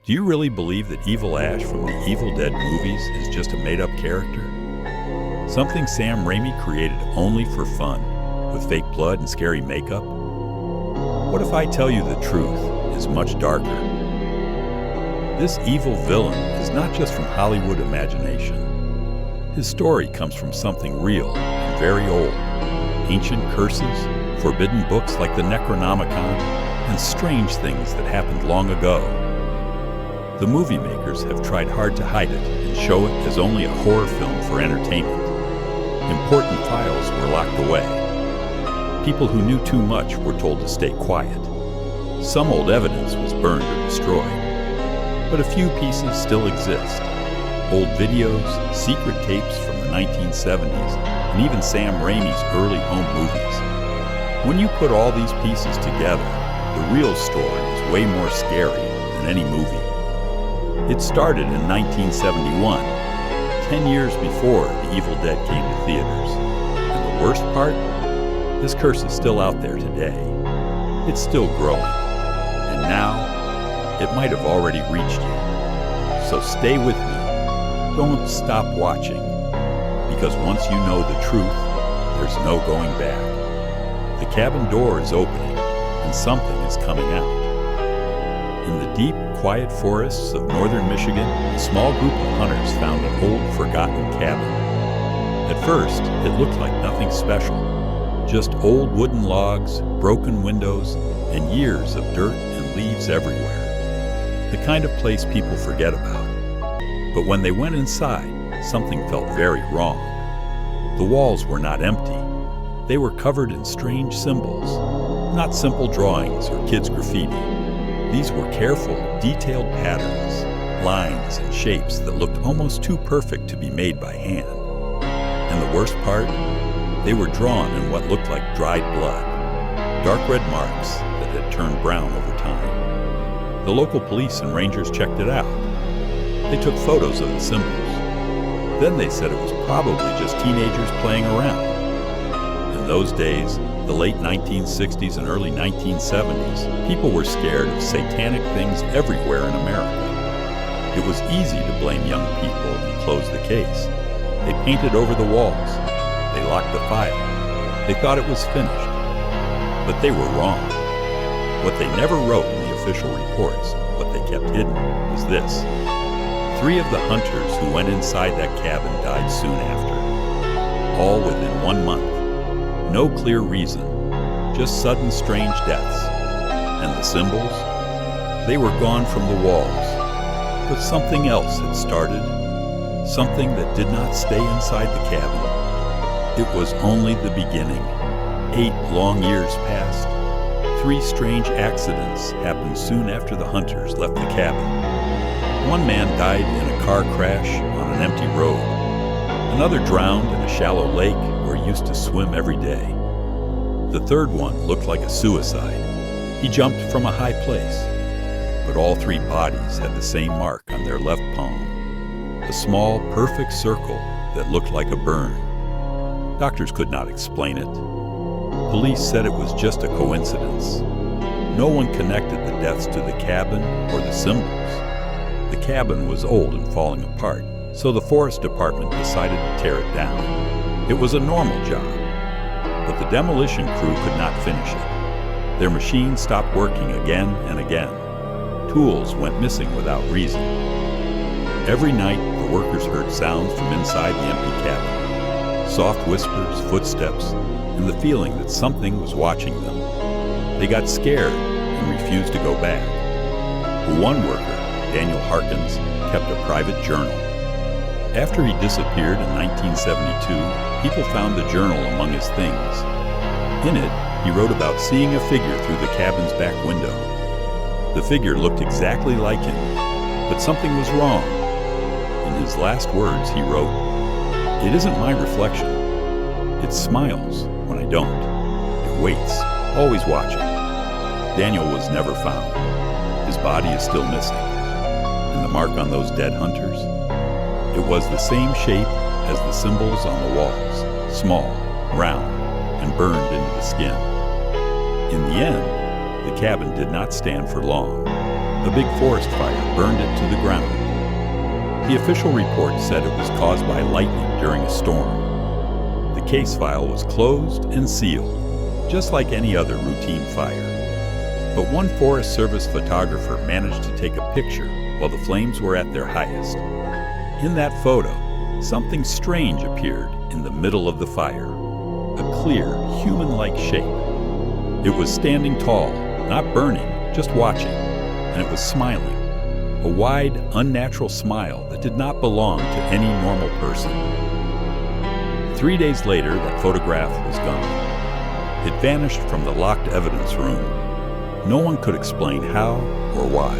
Do you really believe that EvilAsh from the EvilDead movies is just a made-up character? Something Sam Raimi created only for fun, with fake blood and scary makeup? What if I tell you the truth is much darker? This evil villain is not just from Hollywood imagination. His story comes from something real and very old. Ancient curses, forbidden books like the Necronomicon, and strange things that happened long ago. The movie makers have tried hard to hide it and show it as only a horror film for entertainment. Important files were locked away. People who knew too much were told to stay quiet. Some old evidence was burned or destroyed. But a few pieces still exist. Old videos, secret tapes from the 1970s, and even Sam Raimi's early home movies. When you put all these pieces together, the real story is way more scary than any movie. It started in 1971, 10 years before The Evil Dead came to theaters. And the worst part? This curse is still out there today. It's still growing. And now, it might have already reached you. So stay with me. Don't stop watching. Because once you know the truth, there's no going back. The cabin door is opening, and something is coming out. In the deep, quiet forests of northern Michigan, a small group of hunters found an old, forgotten cabin. At first, it looked like nothing special. Just old wooden logs, broken windows, and years of dirt and leaves everywhere. The kind of place people forget about. But when they went inside, something felt very wrong. The walls were not empty. They were covered in strange symbols. Not simple drawings or kids' graffiti. These were careful, detailed patterns, lines and shapes that looked almost too perfect to be made by hand. And the worst part? They were drawn in what looked like dried blood, dark red marks that had turned brown over time. The local police and rangers checked it out. They took photos of the symbols. Then they said it was probably just teenagers playing around. In those days, the late 1960s and early 1970s, people were scared of satanic things everywhere in America. It was easy to blame young people and close the case. They painted over the walls. They locked the file. They thought it was finished. But they were wrong. What they never wrote in the official reports, what they kept hidden, was this. 3 of the hunters who went inside that cabin died soon after. All within 1 month. No clear reason, just sudden strange deaths. And the symbols? They were gone from the walls. But something else had started. Something that did not stay inside the cabin. It was only the beginning. 8 long years passed. 3 strange accidents happened soon after the hunters left the cabin. One man died in a car crash on an empty road. Another drowned in a shallow lake where he used to swim every day. The third one looked like a suicide. He jumped from a high place. But all 3 bodies had the same mark on their left palm. A small, perfect circle that looked like a burn. Doctors could not explain it. Police said it was just a coincidence. No one connected the deaths to the cabin or the symbols. The cabin was old and falling apart, so the forest department decided to tear it down. It was a normal job, but the demolition crew could not finish it. Their machines stopped working again and again. Tools went missing without reason. Every night, the workers heard sounds from inside the empty cabin. Soft whispers, footsteps, and the feeling that something was watching them. They got scared and refused to go back. One worker, Daniel Harkins, kept a private journal. After he disappeared in 1972, people found the journal among his things. In it, he wrote about seeing a figure through the cabin's back window. The figure looked exactly like him, but something was wrong. In his last words, he wrote, "It isn't my reflection. It smiles when I don't. It waits, always watching." Daniel was never found. His body is still missing. And the mark on those dead hunters? It was the same shape as the symbols on the walls, small, round, and burned into the skin. In the end, the cabin did not stand for long. a big forest fire burned it to the ground. The official report said it was caused by lightning during a storm. The case file was closed and sealed, just like any other routine fire. But one Forest Service photographer managed to take a picture while the flames were at their highest. In that photo, something strange appeared in the middle of the fire, a clear, human-like shape. It was standing tall, not burning, just watching, and it was smiling, a wide, unnatural smile that did not belong to any normal person. 3 days later, that photograph was gone. It vanished from the locked evidence room. No one could explain how or why.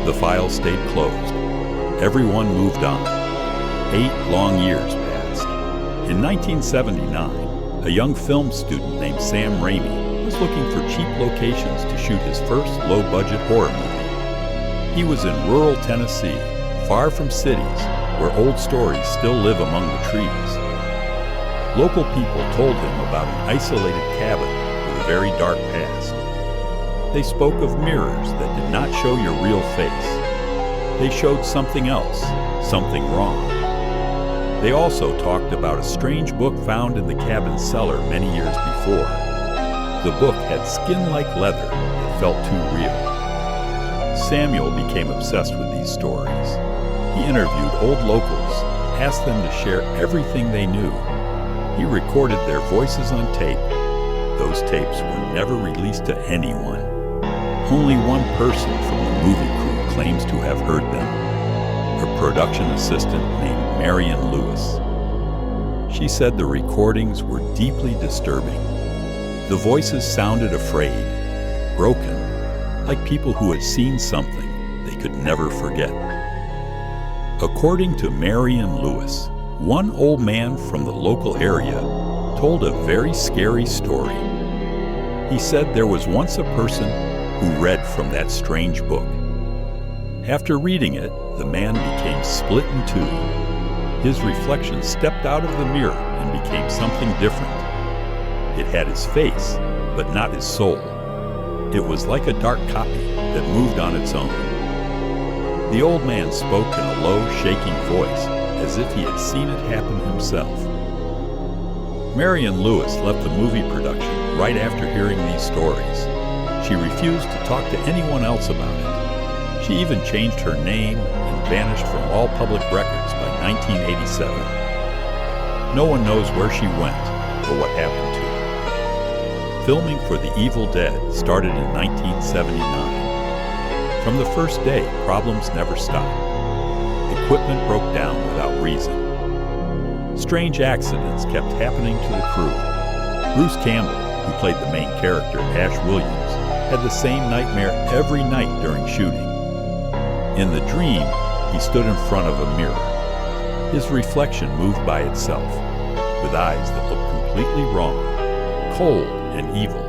The file stayed closed. Everyone moved on. 8 long years passed. In 1979, a young film student named Sam Raimi was looking for cheap locations to shoot his first low-budget horror movie. He was in rural Tennessee, far from cities, where old stories still live among the trees. Local people told him about an isolated cabin with a very dark past. They spoke of mirrors that did not show your real face. They showed something else, something wrong. They also talked about a strange book found in the cabin's cellar many years before. The book had skin-like leather that felt too real. Samuel became obsessed with these stories. He interviewed old locals, asked them to share everything they knew. He recorded their voices on tape. Those tapes were never released to anyone. Only one person from the movie crew claims to have heard them, a production assistant named Marion Lewis. She said the recordings were deeply disturbing. The voices sounded afraid, broken, like people who had seen something they could never forget. According to Marion Lewis, one old man from the local area told a very scary story. He said there was once a person who read from that strange book. After reading it, the man became split in two. His reflection stepped out of the mirror and became something different. It had his face, but not his soul. It was like a dark copy that moved on its own. The old man spoke in a low, shaking voice, as if he had seen it happen himself. Marion Lewis left the movie production right after hearing these stories. She refused to talk to anyone else about it. She even changed her name and vanished from all public records by 1987. No one knows where she went or what happened to her. Filming for The Evil Dead started in 1979. From the first day, problems never stopped. Equipment broke down without reason. Strange accidents kept happening to the crew. BruceCampbell, who played the main character, AshWilliams, had the same nightmare every night during shooting. In the dream, he stood in front of a mirror. His reflection moved by itself, with eyes that looked completely wrong, cold and evil.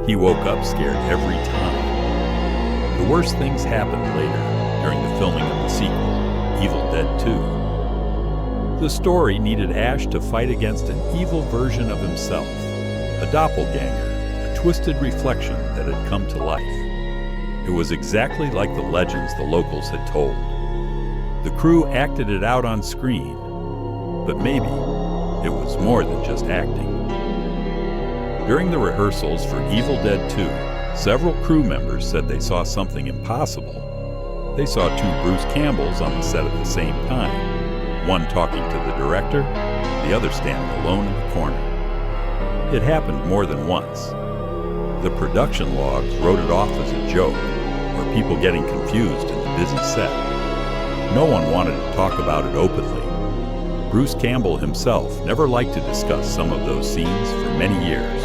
He woke up scared every time. The worst things happened later, during the filming of the sequel, EvilDead 2. The story needed Ash to fight against an evil version of himself, a doppelgänger, a twisted reflection that had come to life. It was exactly like the legends the locals had told. The crew acted it out on screen, but maybe it was more than just acting. During the rehearsals for EvilDead 2, several crew members said they saw something impossible. They saw 2 BruceCampbells on the set at the same time, one talking to the director, the other standing alone in the corner. It happened more than once. The production logs wrote it off as a joke, or people getting confused in the busy set. No one wanted to talk about it openly. BruceCampbell himself never liked to discuss some of those scenes for many years.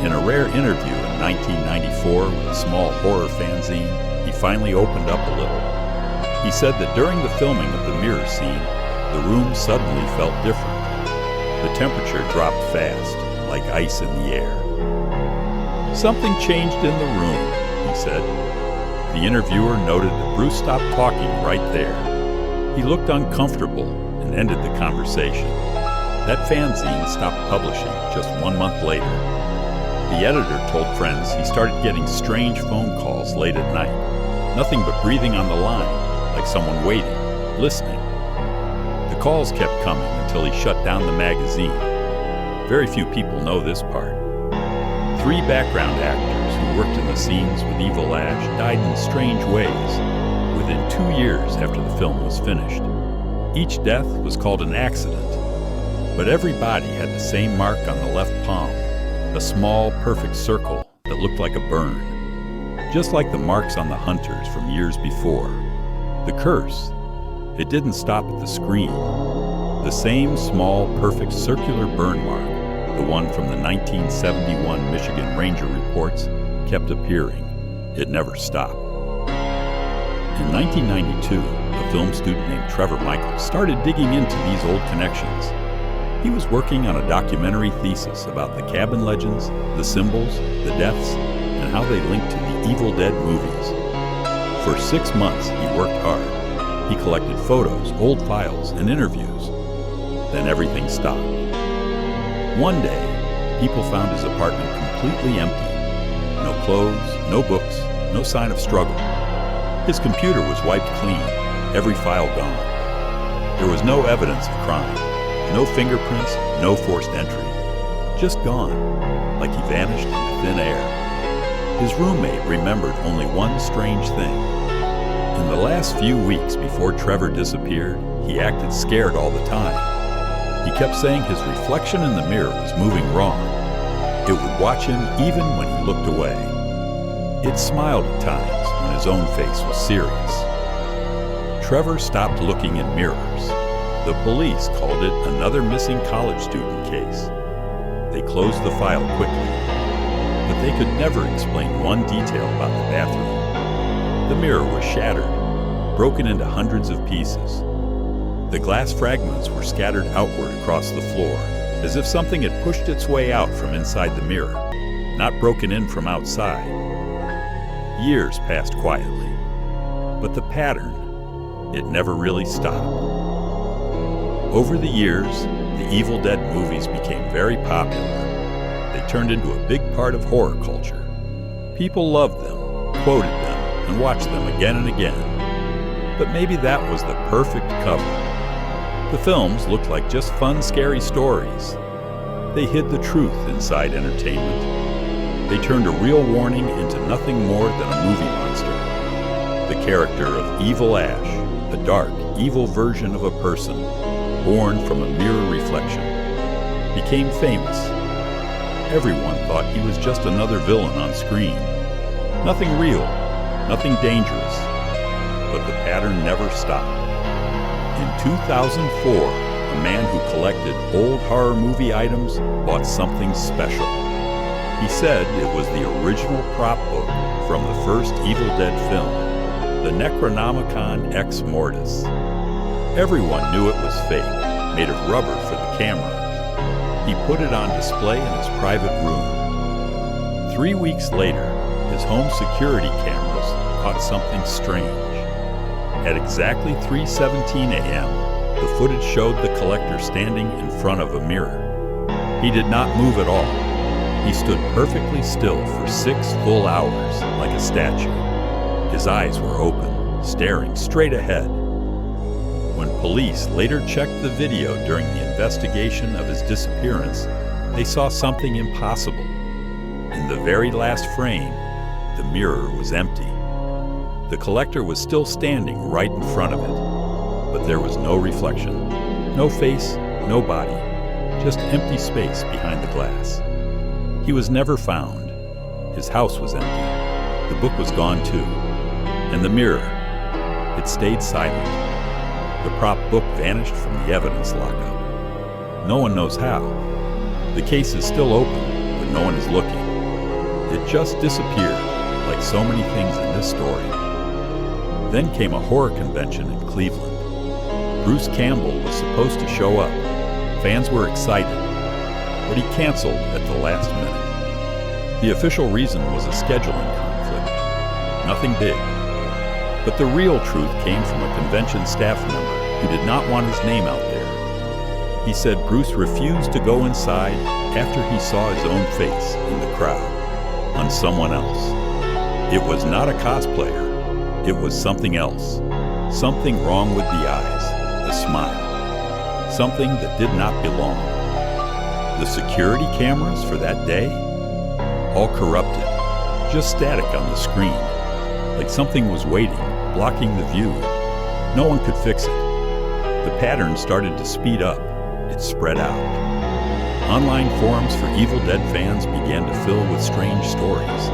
In a rare interview in 1994 with a small horror fanzine, he finally opened up a little. He said that during the filming of the mirror scene, the room suddenly felt different. The temperature dropped fast, like ice in the air. Something changed in the room, he said. The interviewer noted that Bruce stopped talking right there. He looked uncomfortable and ended the conversation. That fanzine stopped publishing just 1 month later. The editor told friends he started getting strange phone calls late at night. Nothing but breathing on the line, like someone waiting, listening. The calls kept coming until he shut down the magazine. Very few people know this part. 3 background actors who worked in the scenes with EvilAsh died in strange ways within 2 years after the film was finished. Each death was called an accident, but every body had the same mark on the left palm, a small, perfect circle that looked like a burn, just like the marks on the hunters from years before. The curse, it didn't stop at the screen. The same small, perfect circular burn mark, the one from the 1971 Michigan Ranger reports, kept appearing. It never stopped. In 1992, a film student named Trevor Michael started digging into these old connections. He was working on a documentary thesis about the cabin legends, the symbols, the deaths, and how they linked to the EvilDead movies. For 6 months, he worked hard. He collected photos, old files, and interviews. Then everything stopped. One day, people found his apartment completely empty. No clothes, no books, no sign of struggle. His computer was wiped clean, every file gone. There was no evidence of crime, no fingerprints, no forced entry. Just gone, like he vanished into thin air. His roommate remembered only one strange thing. In the last few weeks before Trevor disappeared, he acted scared all the time. He kept saying his reflection in the mirror was moving wrong. It would watch him even when he looked away. It smiled at times when his own face was serious. Trevor stopped looking in mirrors. The police called it another missing college student case. They closed the file quickly, but they could never explain one detail about the bathroom. The mirror was shattered, broken into hundreds of pieces. The glass fragments were scattered outward across the floor, as if something had pushed its way out from inside the mirror, not broken in from outside. Years passed quietly, but the pattern, it never really stopped. Over the years, the EvilDead movies became very popular. They turned into a big part of horror culture. People loved them, quoted them, and watched them again and again. But maybe that was the perfect cover. The films looked like just fun, scary stories. They hid the truth inside entertainment. They turned a real warning into nothing more than a movie monster. The character of EvilAsh, a dark, evil version of a person, born from a mirror reflection, became famous. Everyone thought he was just another villain on screen. Nothing real, nothing dangerous, but the pattern never stopped. In 2004, a man who collected old horror movie items bought something special. He said it was the original prop book from the first EvilDead film, the Necronomicon Ex Mortis. Everyone knew it was fake, made of rubber for the camera. He put it on display in his private room. 3 weeks later, his home security cameras caught something strange. At exactly 3:17 a.m., the footage showed the collector standing in front of a mirror. He did not move at all. He stood perfectly still for 6 full hours, like a statue. His eyes were open, staring straight ahead. When police later checked the video during the investigation of his disappearance, they saw something impossible. In the very last frame, the mirror was empty. The collector was still standing right in front of it, but there was no reflection, no face, no body, just empty space behind the glass. He was never found. His house was empty. The book was gone too. And the mirror, it stayed silent. The prop book vanished from the evidence lockup. No one knows how. The case is still open, but no one is looking. It just disappeared, like so many things in this story. Then came a horror convention in Cleveland. BruceCampbell was supposed to show up. Fans were excited, but he canceled at the last minute. The official reason was a scheduling conflict. Nothing big. But the real truth came from a convention staff member who did not want his name out there. He said Bruce refused to go inside after he saw his own face in the crowd, on someone else. It was not a cosplayer. It was something else. Something wrong with the eyes, the smile. Something that did not belong. The security cameras for that day? All corrupted, just static on the screen, like something was waiting, blocking the view. No one could fix it. The pattern started to speed up. It spread out. Online forums for EvilDead fans began to fill with strange stories.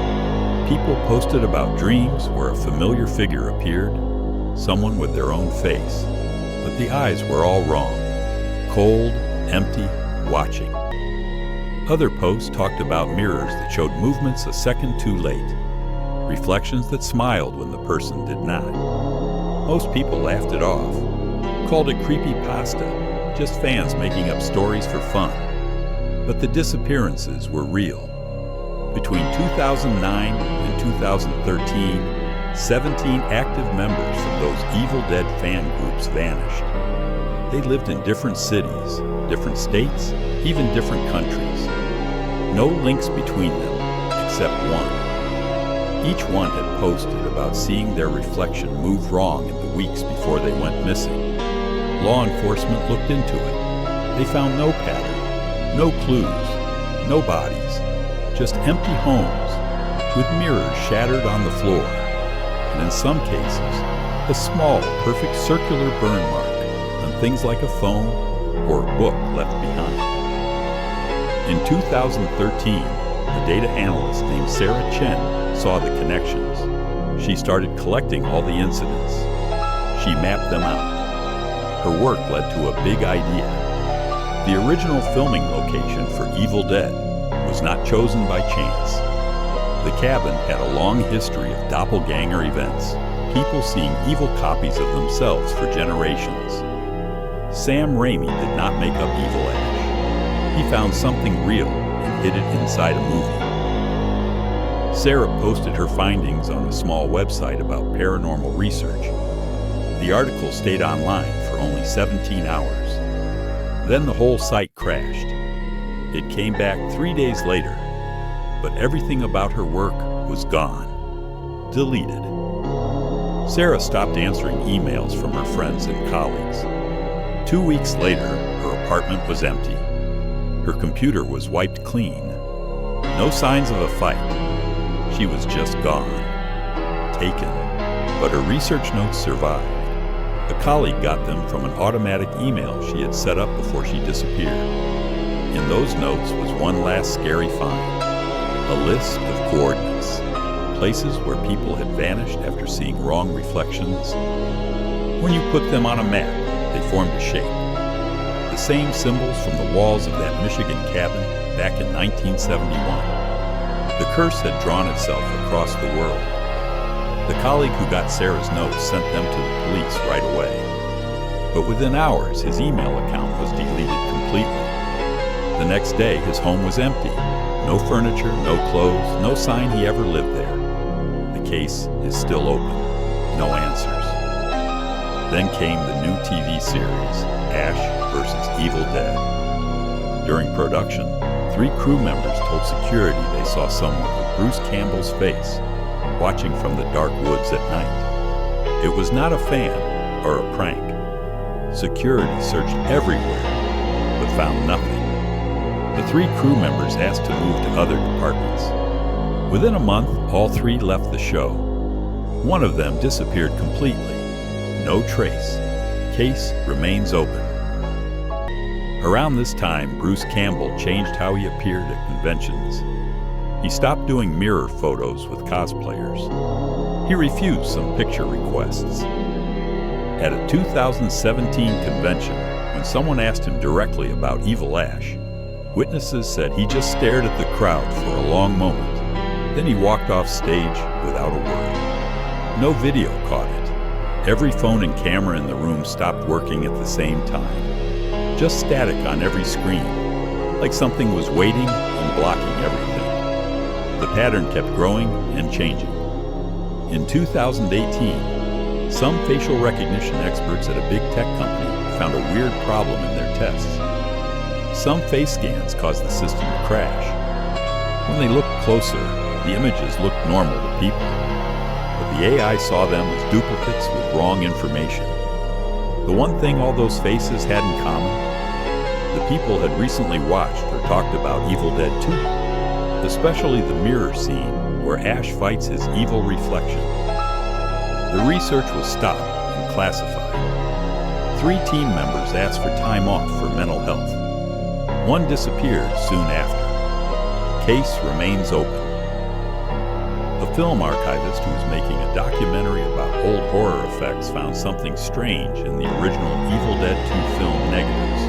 People posted about dreams where a familiar figure appeared, someone with their own face, but the eyes were all wrong. Cold, empty, watching. Other posts talked about mirrors that showed movements a second too late, reflections that smiled when the person did not. Most people laughed it off, called it creepypasta, just fans making up stories for fun. But the disappearances were real. Between 2009 and 2013, 17 active members from those EvilDead fan groups vanished. They lived in different cities, different states, even different countries. No links between them, except one. Each one had posted about seeing their reflection move wrong in the weeks before they went missing. Law enforcement looked into it. They found no pattern, no clues, no bodies, just empty homes with mirrors shattered on the floor, and in some cases, a small, perfect circular burn mark on things like a phone or a book left behind. In 2013, a data analyst named Sarah Chen saw the connections. She started collecting all the incidents. She mapped them out. Her work led to a big idea. The original filming location for EvilDead was not chosen by chance. The cabin had a long history of doppelgänger events, people seeing evil copies of themselves for generations. Sam Raimi did not make up EvilAsh. He found something real and hid it inside a movie. Sarah posted her findings on a small website about paranormal research. The article stayed online for only 17 hours. Then the whole site crashed. It came back 3 days later, but everything about her work was gone, deleted. Sarah stopped answering emails from her friends and colleagues. 2 weeks later, her apartment was empty. Her computer was wiped clean. No signs of a fight. She was just gone, taken, but her research notes survived. A colleague got them from an automatic email she had set up before she disappeared. In those notes was one last scary find, a list of coordinates, places where people had vanished after seeing wrong reflections. When you put them on a map, they formed a shape. The same symbols from the walls of that Michigan cabin back in 1971. The curse had drawn itself across the world. The colleague who got Sarah's notes sent them to the police right away. But within hours, his email account was deleted completely. The next day, his home was empty. No furniture, no clothes, no sign he ever lived there. The case is still open. No answers. Then came the new TV series, Ash vs. EvilDead. During production, 3 crew members told security they saw someone with BruceCampbell's face, watching from the dark woods at night. It was not a fan or a prank. Security searched everywhere, but found nothing. The 3 crew members asked to move to other departments. Within a month, all 3 left the show. One of them disappeared completely. No trace. Case remains open. Around this time, BruceCampbell changed how he appeared at conventions. He stopped doing mirror photos with cosplayers. He refused some picture requests. At a 2017 convention, when someone asked him directly about EvilAsh, witnesses said he just stared at the crowd for a long moment. Then he walked off stage without a word. No video caught it. Every phone and camera in the room stopped working at the same time. Just static on every screen, like something was waiting and blocking everything. The pattern kept growing and changing. In 2018, some facial recognition experts at a big tech company found a weird problem in their tests. Some face scans caused the system to crash. When they looked closer, the images looked normal to people, but the AI saw them as duplicates with wrong information. The one thing all those faces had in common? The people had recently watched or talked about EvilDead 2, especially the mirror scene where Ash fights his evil reflection. The research was stopped and classified. 3 team members asked for time off for mental health. One disappeared soon after. Case remains open. A film archivist who was making a documentary about old horror effects found something strange in the original EvilDead 2 film negatives.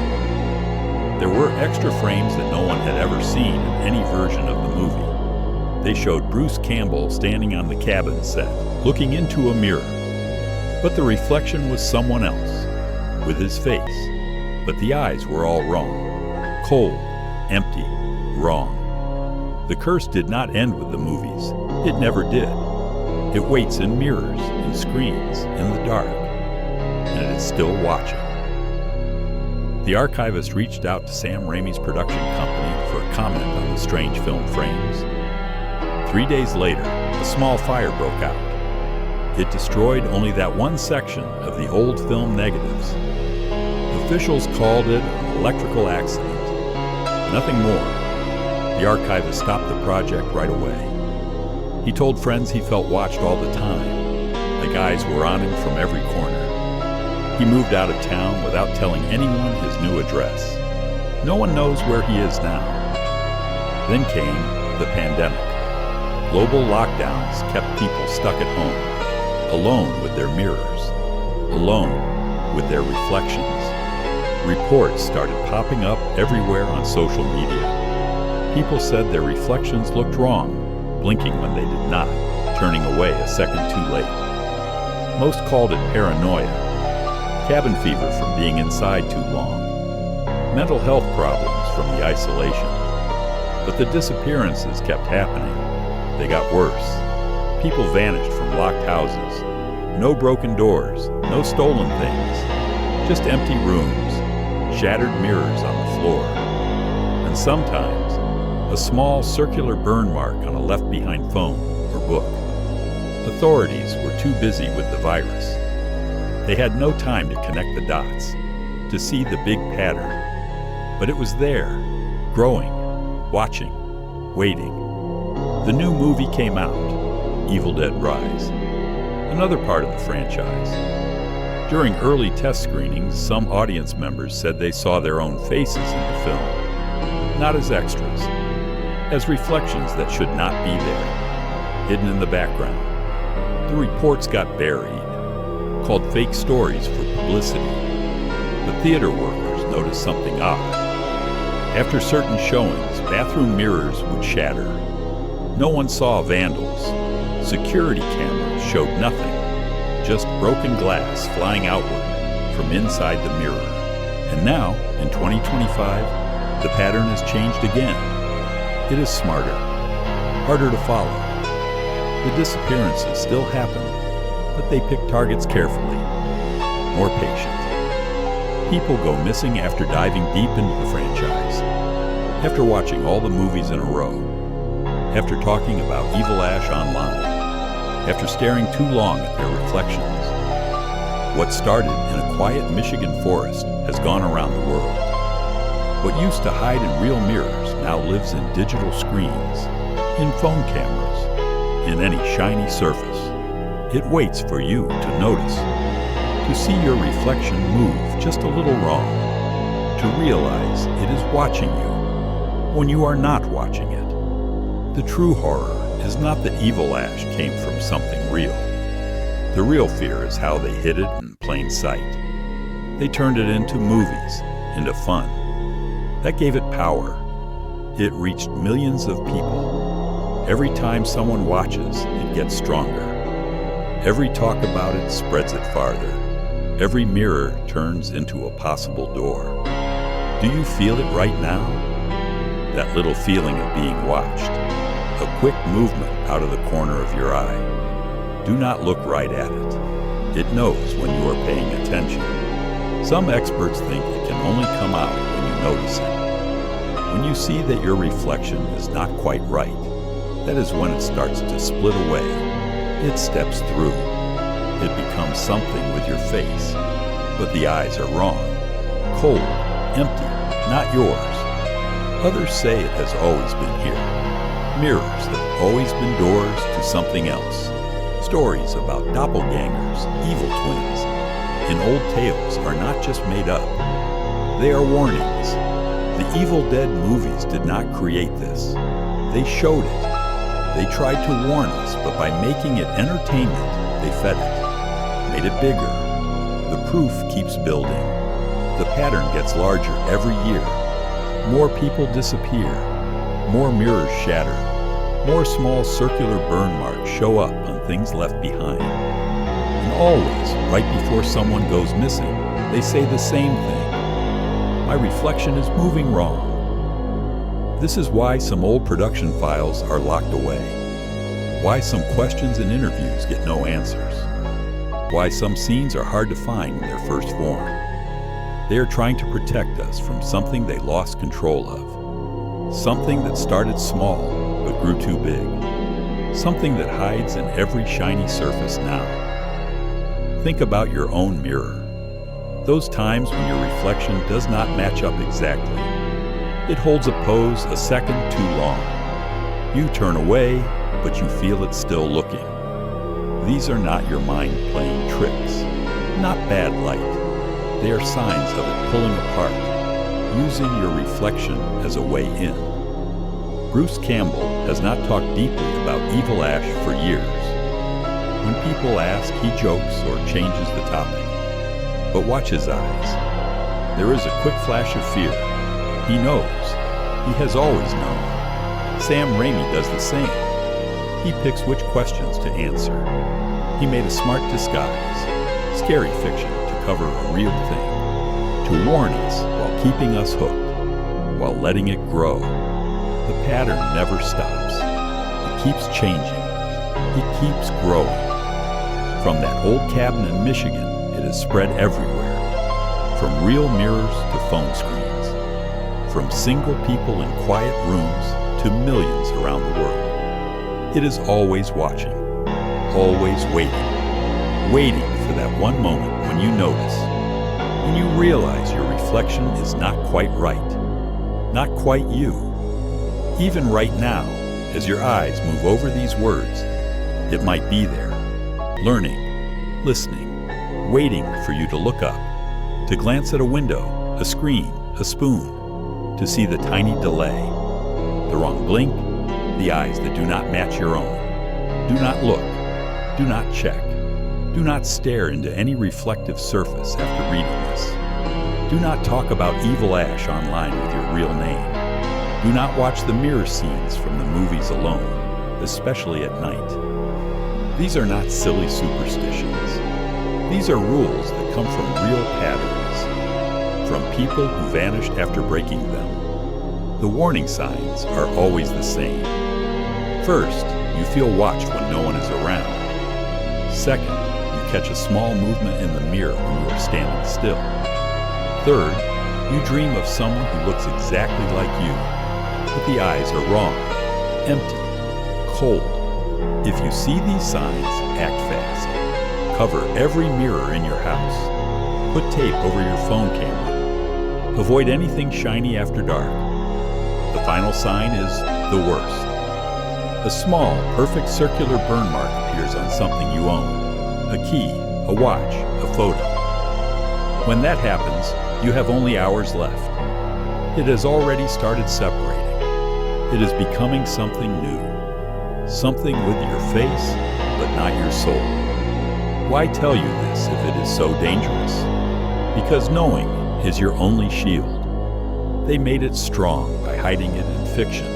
There were extra frames that no one had ever seen in any version of the movie. They showed BruceCampbell standing on the cabin set, looking into a mirror. But the reflection was someone else, with his face. But the eyes were all wrong. Cold, empty, wrong. The curse did not end with the movies. It never did. It waits in mirrors, in screens, in the dark, and it is still watching. The archivist reached out to Sam Raimi's production company for a comment on the strange film frames. 3 days later, a small fire broke out. It destroyed only that one section of the old film negatives. Officials called it an electrical accident. Nothing more. The archivist stopped the project right away. He told friends he felt watched all the time, like eyes were on him from every corner. He moved out of town without telling anyone his new address. No one knows where he is now. Then came the pandemic. Global lockdowns kept people stuck at home, alone with their mirrors, alone with their reflections. Reports started popping up everywhere on social media. People said their reflections looked wrong, blinking when they did not, turning away a second too late. Most called it paranoia, cabin fever from being inside too long, mental health problems from the isolation. But the disappearances kept happening. They got worse. People vanished from locked houses. No broken doors, no stolen things, just empty rooms, shattered mirrors on the floor, and sometimes a small circular burn mark on a left-behind phone or book. Authorities were too busy with the virus. They had no time to connect the dots, to see the big pattern. But it was there, growing, watching, waiting. The new movie came out, EvilDeadRise, another part of the franchise. During early test screenings, some audience members said they saw their own faces in the film, not as extras, as reflections that should not be there, hidden in the background. The reports got buried, called fake stories for publicity. The theater workers noticed something odd. After certain showings, bathroom mirrors would shatter. No one saw vandals. Security cameras showed nothing, just broken glass flying outward from inside the mirror. And now, in 2025, the pattern has changed again. It is smarter, harder to follow. The disappearances still happen, but they pick targets carefully, more patient. People go missing after diving deep into the franchise, after watching all the movies in a row, after talking about EvilAsh online, after staring too long at their reflections. What started in a quiet Michigan forest has gone around the world. What used to hide in real mirrors now lives in digital screens, in phone cameras, in any shiny surface. It waits for you to notice, to see your reflection move just a little wrong, to realize it is watching you when you are not watching it. The true horror is not that EvilAsh came from something real. The real fear is how they hid it in plain sight. They turned it into movies, into fun. That gave it power. It reached millions of people. Every time someone watches, it gets stronger. Every talk about it spreads it farther. Every mirror turns into a possible door. Do you feel it right now? That little feeling of being watched. A quick movement out of the corner of your eye. Do not look right at it. It knows when you are paying attention. Some experts think it can only come out when you notice it. When you see that your reflection is not quite right, that is when it starts to split away. It steps through. It becomes something with your face. But the eyes are wrong. Cold, empty, not yours. Others say it has always been here. Mirrors that have always been doors to something else. Stories about doppelgangers, evil twins, and old tales are not just made up. They are warnings. The EvilDead movies did not create this. They showed it. They tried to warn us, but by making it entertainment, they fed it, made it bigger. The proof keeps building. The pattern gets larger every year. More people disappear. More mirrors shatter. More small circular burn marks show up on things left behind. And always, right before someone goes missing, they say the same thing. My reflection is moving wrong. This is why some old production files are locked away. Why some questions and interviews get no answers. Why some scenes are hard to find in their first form. They are trying to protect us from something they lost control of. Something that started small but grew too big. Something that hides in every shiny surface now. Think about your own mirror. Those times when your reflection does not match up exactly. It holds a pose a second too long. You turn away, but you feel it still looking. These are not your mind playing tricks, not bad light. They are signs of it pulling apart, using your reflection as a way in. BruceCampbell has not talked deeply about EvilAsh for years. When people ask, he jokes or changes the topic. But watch his eyes. There is a quick flash of fear. He knows. He has always known. Sam Raimi does the same. He picks which questions to answer. He made a smart disguise, scary fiction to cover a real thing, to warn us while keeping us hooked, while letting it grow. The pattern never stops. It keeps changing. It keeps growing. From that old cabin in Michigan, it is spread everywhere, from real mirrors to phone screens, from single people in quiet rooms to millions around the world. It is always watching, always waiting for that one moment when you notice, when you realize your reflection is not quite right, not quite you. Even right now, as your eyes move over these words, it might be there, learning, listening, waiting for you to look up, to glance at a window, a screen, a spoon, to see the tiny delay, the wrong blink, the eyes that do not match your own. Do not look, do not check, do not stare into any reflective surface after reading this. Do not talk about EvilAsh online with your real name. Do not watch the mirror scenes from the movies alone, especially at night. These are not silly superstitions. These are rules that come from real patterns, from people who vanished after breaking them. The warning signs are always the same. First, you feel watched when no one is around. Second, you catch a small movement in the mirror when you are standing still. Third, you dream of someone who looks exactly like you, but the eyes are wrong, empty, cold. If you see these signs, act fast. Cover every mirror in your house. Put tape over your phone camera. Avoid anything shiny after dark. The final sign is the worst. A small, perfect circular burn mark appears on something you own. A key, a watch, a photo. When that happens, you have only hours left. It has already started separating. It is becoming something new. Something with your face, but not your soul. Why tell you this if it is so dangerous? Because knowing is your only shield. They made it strong by hiding it in fiction,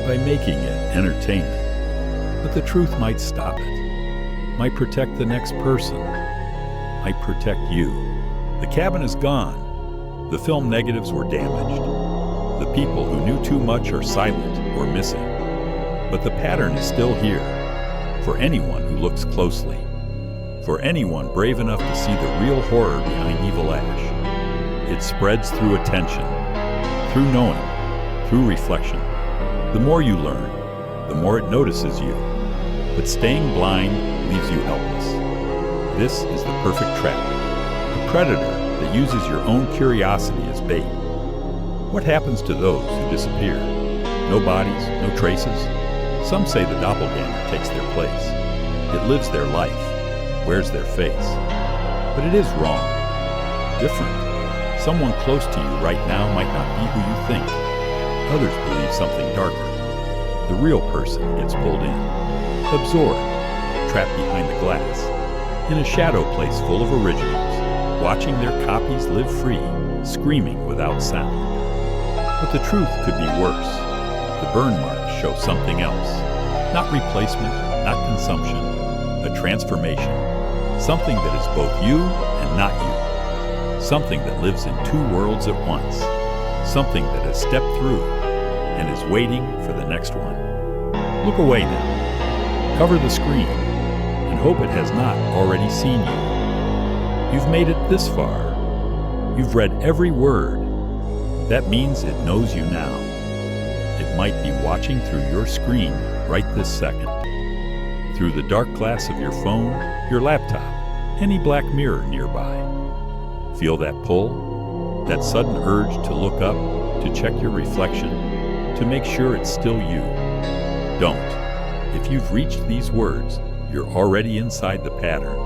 by making it entertainment. But the truth might stop it, might protect the next person, might protect you. The cabin is gone. The film negatives were damaged. The people who knew too much are silent or missing. But the pattern is still here, for anyone who looks closely. For anyone brave enough to see the real horror behind EvilAsh. It spreads through attention, through knowing, through reflection. The more you learn, the more it notices you. But staying blind leaves you helpless. This is the perfect trap. A predator that uses your own curiosity as bait. What happens to those who disappear? No bodies, no traces? Some say the doppelgänger takes their place. It lives their life, wears their face. But it is wrong. Different. Someone close to you right now might not be who you think. Others believe something darker. The real person gets pulled in, absorbed, trapped behind the glass, in a shadow place full of originals, watching their copies live free, screaming without sound. But the truth could be worse. The burn marks show something else. Not replacement, not consumption, a transformation. Something that is both you and not you. Something that lives in two worlds at once. Something that has stepped through and is waiting for the next one. Look away now. Cover the screen and hope it has not already seen you. You've made it this far. You've read every word. That means it knows you now. It might be watching through your screen right this second. Through the dark glass of your phone, your laptop, any black mirror nearby. Feel that pull? That sudden urge to look up, to check your reflection, to make sure it's still you. Don't. If you've reached these words, you're already inside the pattern,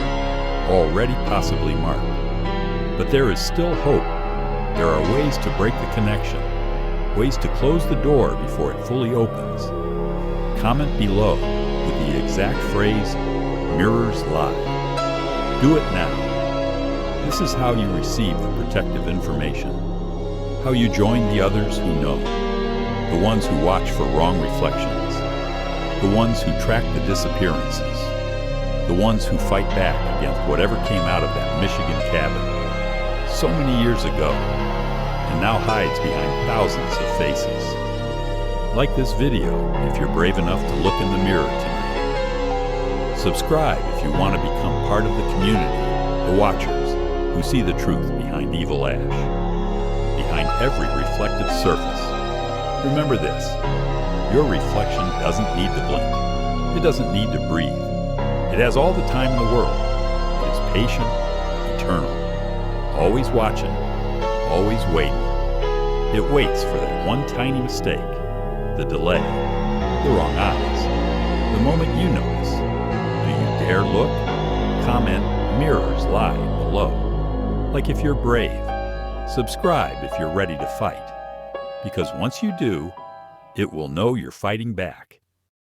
already possibly marked. But there is still hope. There are ways to break the connection, ways to close the door before it fully opens. Comment below with the exact phrase, "Mirrors lie." Do it now. This is how you receive the protective information, how you join the others who know, the ones who watch for wrong reflections, the ones who track the disappearances, the ones who fight back against whatever came out of that Michigan cabin so many years ago, and now hides behind thousands of faces. Like this video if you're brave enough to look in the mirror tonight. Subscribe if you want to become part of the community, the watchers who see the truth behind EvilAsh, behind every reflective surface. Remember this, your reflection doesn't need to blink. It doesn't need to breathe. It has all the time in the world. It is patient, eternal, always watching, always waiting. It waits for that one tiny mistake, the delay, the wrong eyes, the moment you notice. Do you dare look? Comment, "Mirrors lie" below. Like if you're brave. Subscribe if you're ready to fight. Because once you do, it will know you're fighting back.